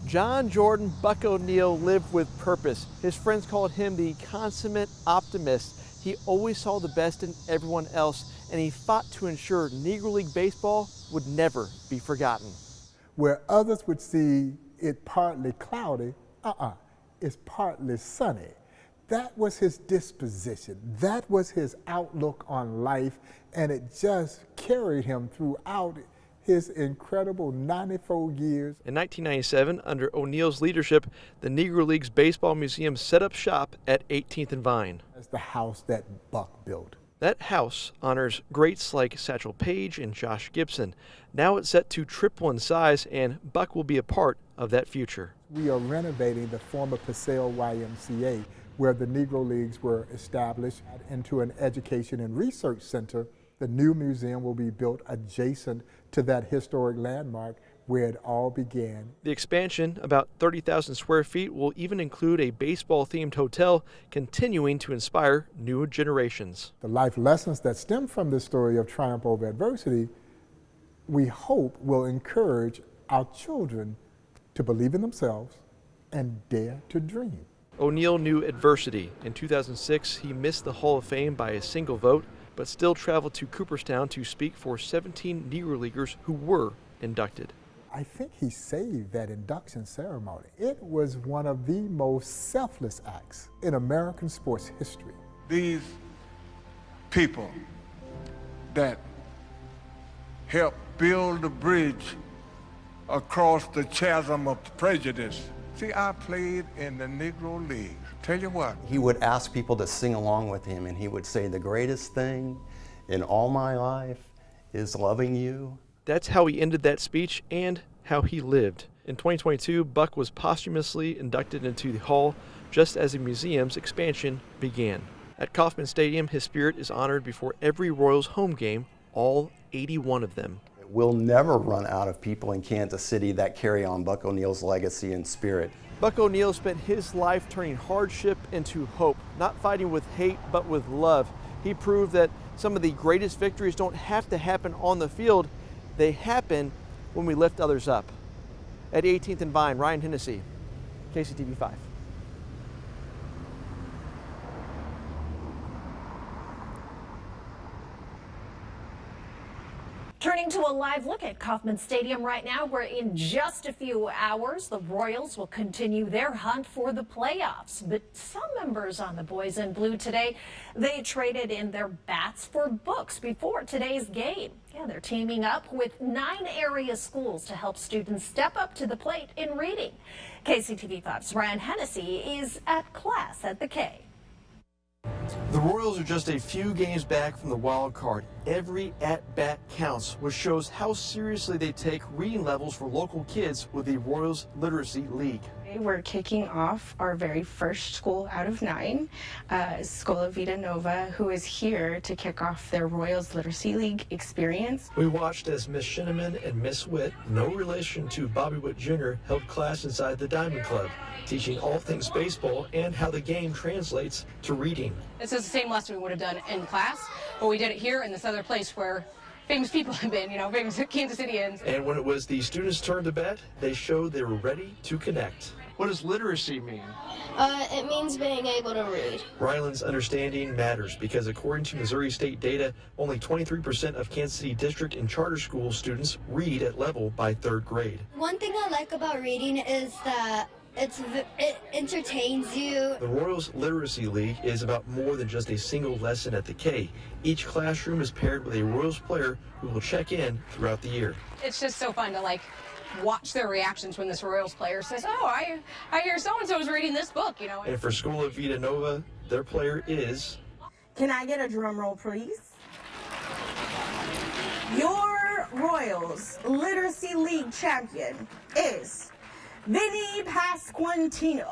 John Jordan Buck O'Neil lived with purpose. His friends called him the consummate optimist. He always saw the best in everyone else, and he fought to ensure Negro League baseball would never be forgotten. Where others would see it partly cloudy, it's partly sunny. That was his disposition. That was his outlook on life, and it just carried him throughout his incredible 94 years. In 1997, under O'Neil's leadership, the Negro Leagues Baseball Museum set up shop at 18th and Vine. That's the house that Buck built. That house honors greats like Satchel Paige and Josh Gibson. Now it's set to triple in size, and Buck will be a part of that future. We are renovating the former Paseo YMCA, where the Negro Leagues were established, into an education and research center. The new museum will be built adjacent to that historic landmark where it all began. The expansion, about 30,000 square feet, will even include a baseball-themed hotel, continuing to inspire new generations. The life lessons that stem from this story of triumph over adversity, we hope will encourage our children to believe in themselves and dare to dream. O'Neil knew adversity. In 2006, he missed the Hall of Fame by a single vote, but still traveled to Cooperstown to speak for 17 Negro Leaguers who were inducted. I think he saved that induction ceremony. It was one of the most selfless acts in American sports history. These people that helped build the bridge across the chasm of prejudice. See, I played in the Negro League. Tell you what. He would ask people to sing along with him, and he would say, "The greatest thing in all my life is loving you." That's how he ended that speech and how he lived. In 2022, Buck was posthumously inducted into the Hall just as the museum's expansion began. At Kauffman Stadium, his spirit is honored before every Royals home game, all 81 of them. We'll never run out of people in Kansas City that carry on Buck O'Neil's legacy and spirit. Buck O'Neil spent his life turning hardship into hope, not fighting with hate, but with love. He proved that some of the greatest victories don't have to happen on the field. They happen when we lift others up. At 18th and Vine, Ryan Hennessy, KCTV5. Turning to a live look at Kauffman Stadium right now, where in just a few hours, the Royals will continue their hunt for the playoffs. But some members on the Boys in Blue today, they traded in their bats for books before today's game. Yeah, they're teaming up with 9 area schools to help students step up to the plate in reading. KCTV5's Ryan Hennessy is at class at the K. The Royals are just a few games back from the wild card. Every at-bat counts, which shows how seriously they take reading levels for local kids with the Royals Literacy League. We're kicking off our very first school out of 9, Scola Vita Nova, who is here to kick off their Royals Literacy League experience. We watched as Miss Shinneman and Miss Witt, no relation to Bobby Witt Jr., held class inside the Diamond Club, teaching all things baseball and how the game translates to reading. This is the same lesson we would have done in class, but we did it here in this other place where famous people have been, famous Kansas Cityans. And when it was the students' turn to bat, they showed they were ready to connect. What does literacy mean? It means being able to read. Ryland's understanding matters because according to Missouri State data, only 23% of Kansas City district and charter school students read at level by 3rd grade. One thing I like about reading is that it entertains you. The Royals Literacy League is about more than just a single lesson at the K. Each classroom is paired with a Royals player who will check in throughout the year. It's just so fun to watch their reactions when this Royals player says, "Oh, I hear so-and-so is reading this book," And for Scola Vita Nova, their player is... Can I get a drum roll, please? Your Royals Literacy League champion is Vinny Pasquantino.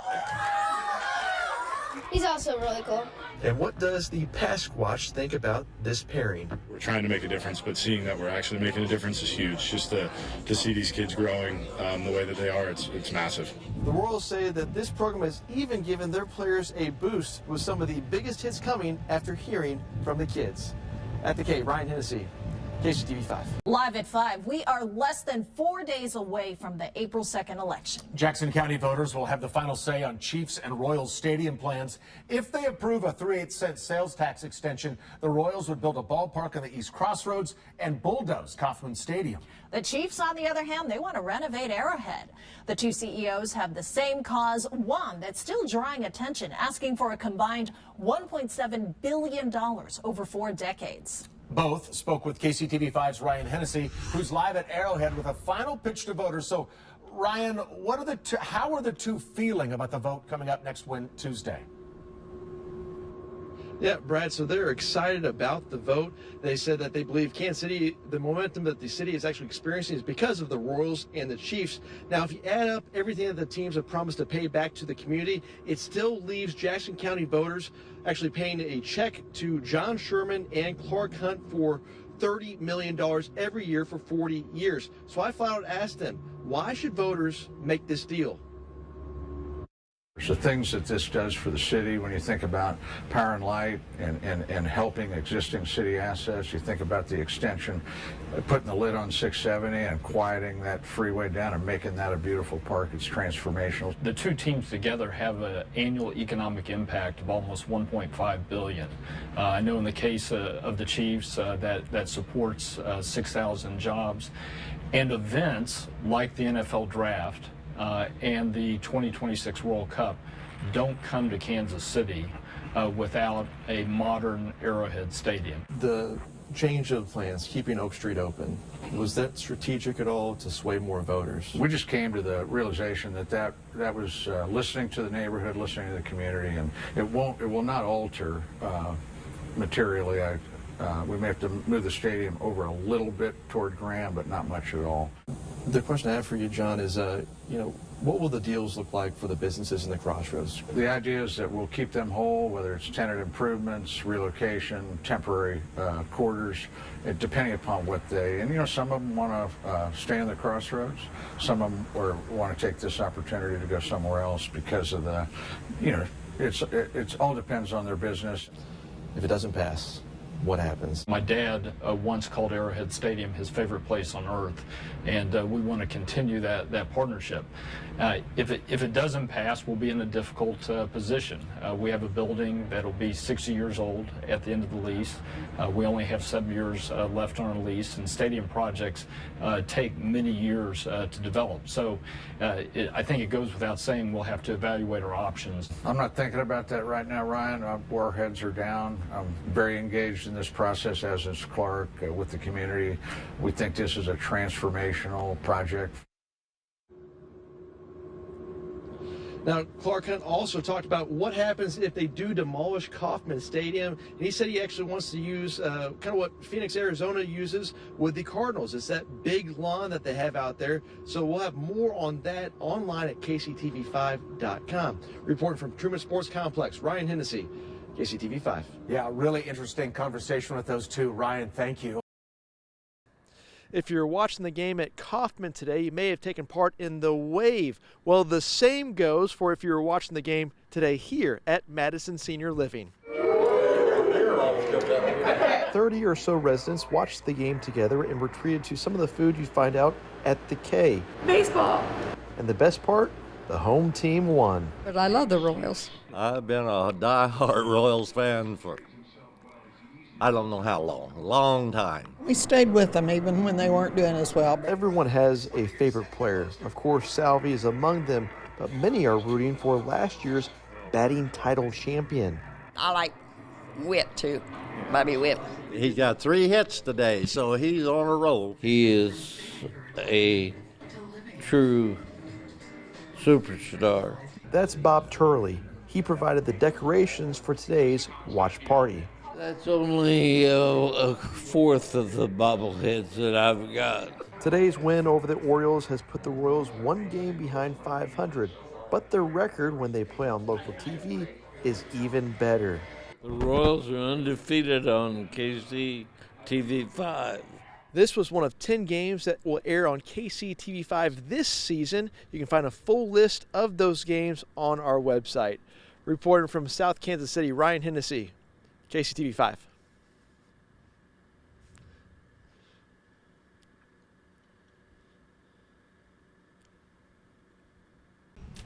He's also really cool. And what does the Pasquatch think about this pairing? We're trying to make a difference, but seeing that we're actually making a difference is huge. Just to see these kids growing the way that they are, it's massive. The Royals say that this program has even given their players a boost with some of the biggest hits coming after hearing from the kids. At the K, Ryan Hennessy, KCTV5. Live at 5, we are less than 4 days away from the April 2nd election. Jackson County voters will have the final say on Chiefs and Royals stadium plans. If they approve a 3/8-cent sales tax extension, the Royals would build a ballpark on the East Crossroads and bulldoze Kauffman Stadium. The Chiefs, on the other hand, they want to renovate Arrowhead. The two CEOs have the same cause, one that's still drawing attention, asking for a combined $1.7 billion over 4 decades. Both spoke with KCTV5's Ryan Hennessy, who's live at Arrowhead with a final pitch to voters. So, Ryan, how are the two feeling about the vote coming up next Tuesday? Yeah, Brad, so they're excited about the vote. They said that they believe Kansas City, the momentum that the city is actually experiencing is because of the Royals and the Chiefs. Now, if you add up everything that the teams have promised to pay back to the community, it still leaves Jackson County voters actually paying a check to John Sherman and Clark Hunt for $30 million every year for 40 years. So I flat out asked them, why should voters make this deal? The things that this does for the city, when you think about power and light and helping existing city assets, you think about the extension, putting the lid on 670 and quieting that freeway down and making that a beautiful park. It's transformational. The two teams together have an annual economic impact of almost $1.5 billion. I know in the case of the Chiefs, that supports 6,000 jobs, and events like the NFL Draft and the 2026 World Cup don't come to Kansas City without a modern Arrowhead Stadium. The change of plans, keeping Oak Street open, was that strategic at all to sway more voters? We just came to the realization that was listening to the neighborhood, listening to the community, and it will not alter materially. We may have to move the stadium over a little bit toward Graham, but not much at all. The question I have for you, John, is, what will the deals look like for the businesses in the Crossroads? The idea is that we'll keep them whole, whether it's tenant improvements, relocation, temporary quarters, depending upon what some of them want to stay in the Crossroads. Some of them want to take this opportunity to go somewhere else because of the, it all depends on their business. If it doesn't pass, what happens? My dad once called Arrowhead Stadium his favorite place on earth, and we want to continue that partnership. If it doesn't pass, we'll be in a difficult position. We have a building that'll be 60 years old at the end of the lease. We only have 7 years left on our lease, and stadium projects take many years to develop. So I think it goes without saying we'll have to evaluate our options. I'm not thinking about that right now, Ryan. Our heads are down. I'm very engaged in this process, as is Clark, with the community. We think this is a transformational project. Now, Clark Hunt also talked about what happens if they do demolish Kauffman Stadium. And he said he actually wants to use kind of what Phoenix, Arizona uses with the Cardinals. It's that big lawn that they have out there. So we'll have more on that online at KCTV5.com. Reporting from Truman Sports Complex, Ryan Hennessy, KCTV5. Yeah, really interesting conversation with those two. Ryan, thank you. If you're watching the game at Kauffman today, you may have taken part in the wave. Well, the same goes for if you're watching the game today here at Madison Senior Living. 30 or so residents watched the game together and were treated to some of the food you'd find out at the K. Baseball. And the best part, the home team won. But I love the Royals. I've been a die-hard Royals fan for I don't know how long, a long time. We stayed with them even when they weren't doing as well. Everyone has a favorite player. Of course, Salvi is among them, but many are rooting for last year's batting title champion. I like Witt too, Bobby Witt. He's got 3 hits today, so he's on a roll. He is a true superstar. That's Bob Turley. He provided the decorations for today's watch party. That's only a fourth of the bobbleheads that I've got. Today's win over the Orioles has put the Royals 1 game behind 500, but their record when they play on local TV is even better. The Royals are undefeated on KCTV5. This was one of 10 games that will air on KCTV5 this season. You can find a full list of those games on our website. Reporting from South Kansas City, Ryan Hennessy, KCTV5.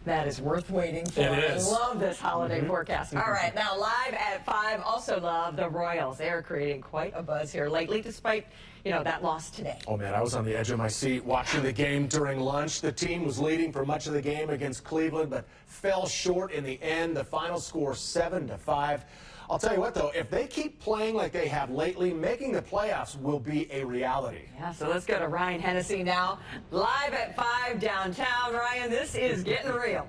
That is worth waiting for. It is. I love this holiday forecast. All right, now live at 5, also love the Royals. They are creating quite a buzz here lately, despite, that loss today. Oh, man, I was on the edge of my seat watching the game during lunch. The team was leading for much of the game against Cleveland, but fell short in the end. The final score 7-5. I'll tell you what, though, if they keep playing like they have lately, making the playoffs will be a reality. Yeah, so let's go to Ryan Hennessy now, live at 5 downtown. Ryan, this is getting real.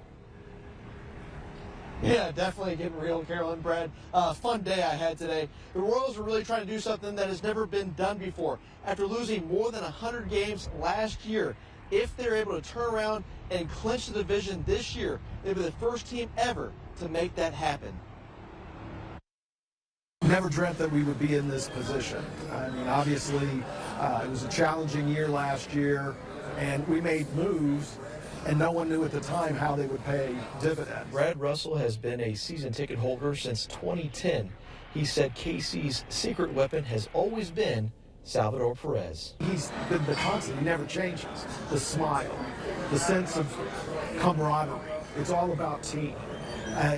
Yeah, definitely getting real, Carolyn, Brad. Fun day I had today. The Royals were really trying to do something that has never been done before. After losing more than 100 games last year, if they're able to turn around and clinch the division this year, they'll be the first team ever to make that happen. Never dreamt that we would be in this position. I mean, obviously, it was a challenging year last year, and we made moves, and no one knew at the time how they would pay dividends. Brad Russell has been a season ticket holder since 2010. He said KC's secret weapon has always been Salvador Perez. He's been the constant. He never changes. The smile, the sense of camaraderie. It's all about team.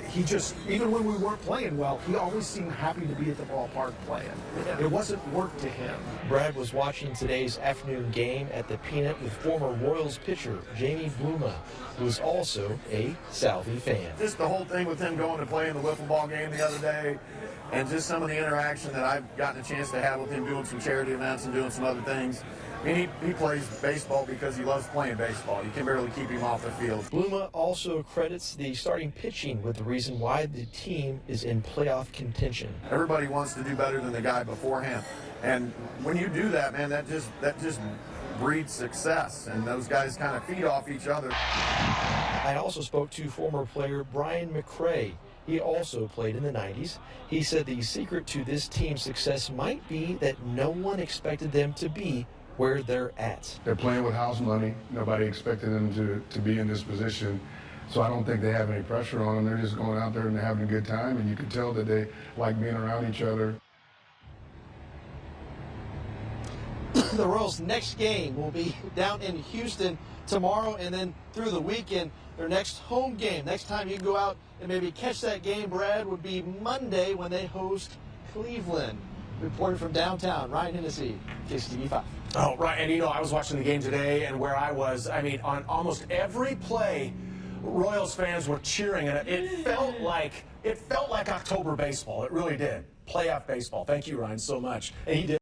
He just, even when we weren't playing well, he always seemed happy to be at the ballpark playing. It wasn't work to him. Brad was watching today's afternoon game at the Peanut with former Royals pitcher Jamie Bluma, who is also a Salvy fan. Just the whole thing with him going to play in the wiffle ball game the other day, and just some of the interaction that I've gotten a chance to have with him doing some charity events and doing some other things. I mean, he plays baseball because he loves playing baseball. You can barely keep him off the field. Bluma also credits the starting pitching with the reason why the team is in playoff contention. Everybody wants to do better than the guy beforehand. And when you do that, man, that just breeds success. And those guys kind of feed off each other. I also spoke to former player Brian McRae. He also played in the 90s. He said the secret to this team's success might be that no one expected them to be where they're at. They're playing with house money. Nobody expected them to be in this position. So I don't think they have any pressure on them. They're just going out there and they're having a good time, and you can tell that they like being around each other. The Royals' next game will be down in Houston tomorrow, and then through the weekend, their next home game. Next time you can go out and maybe catch that game, Brad, would be Monday when they host Cleveland. Reporting from downtown, Ryan Hennessy, KCTV5. Oh, right. And, I was watching the game today, and where I was, I mean, on almost every play, Royals fans were cheering, and it felt like October baseball. It really did. Playoff baseball. Thank you, Ryan, so much. And he did.